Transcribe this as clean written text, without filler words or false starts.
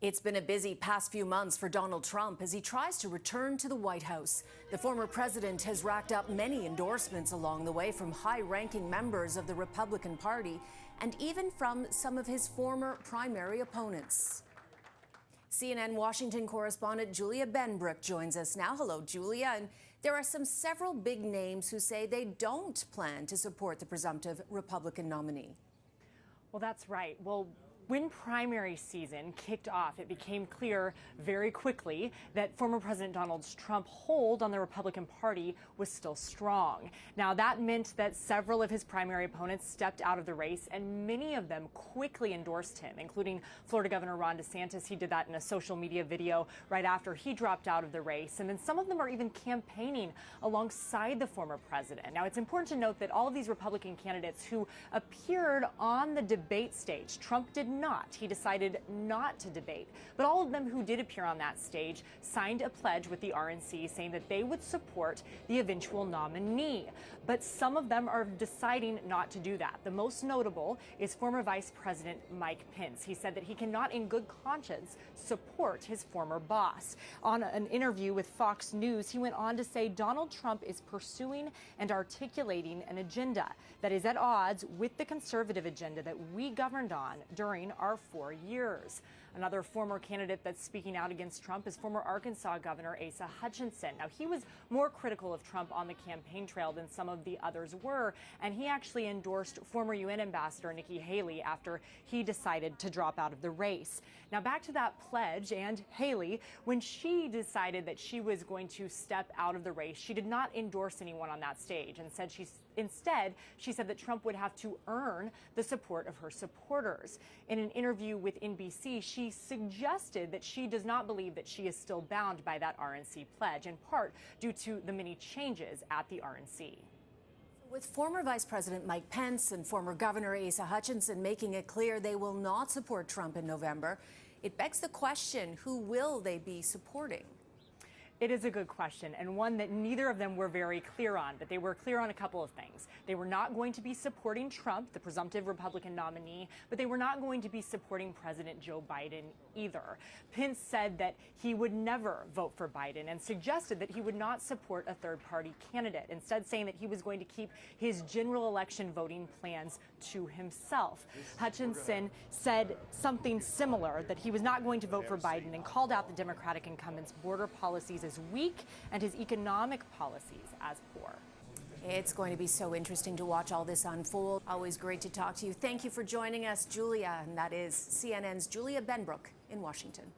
It's been a busy past few months for Donald Trump as he tries to return to the White House. The former president has racked up many endorsements along the way from high-ranking members of the Republican Party and even from some of his former primary opponents. CNN Washington correspondent Julie Benbrook joins us now. Hello, Julia. And there are several big names who say they don't plan to support the presumptive Republican nominee. Well, that's right. When primary season kicked off, it became clear very quickly that former President Donald Trump's hold on the Republican Party was still strong. Now, that meant that several of his primary opponents stepped out of the race, and many of them quickly endorsed him, including Florida Governor Ron DeSantis. He did that in a social media video right after he dropped out of the race. And then some of them are even campaigning alongside the former president. Now, it's important to note that all of these Republican candidates who appeared on the debate stage, Trump did not. He decided not to debate. But all of them who did appear on that stage signed a pledge with the RNC saying that they would support the eventual nominee. But some of them are deciding not to do that. The most notable is former Vice President Mike Pence. He said that he cannot in good conscience support his former boss. On an interview with Fox News, he went on to say Donald Trump is pursuing and articulating an agenda that is at odds with the conservative agenda that we governed on during our 4 years. Another former candidate that's speaking out against Trump is former Arkansas Governor Asa Hutchinson. Now, he was more critical of Trump on the campaign trail than some of the others were, and he actually endorsed former UN Ambassador Nikki Haley after he decided to drop out of the race. Now, back to that pledge and Haley, when she decided that she was going to step out of the race, she did not endorse anyone on that stage and said instead she said that Trump would have to earn the support of her supporters. In an interview with NBC, she suggested that she does not believe that she is still bound by that RNC pledge, in part due to the many changes at the RNC. With former Vice President Mike Pence and former Governor Asa Hutchinson making it clear they will not support Trump in November, it begs the question, who will they be supporting? It is a good question, and one that neither of them were very clear on, but they were clear on a couple of things. They were not going to be supporting Trump, the presumptive Republican nominee, but they were not going to be supporting President Joe Biden either. Pence said that he would never vote for Biden and suggested that he would not support a third-party candidate, instead saying that he was going to keep his general election voting plans to himself. Hutchinson said something similar, that he was not going to vote for Biden, and called out the Democratic incumbent's border policies as weak and his economic policies as poor. It's going to be so interesting to watch all this unfold. Always great to talk to you. Thank you for joining us, Julia. And that is CNN's Julia Benbrook in Washington.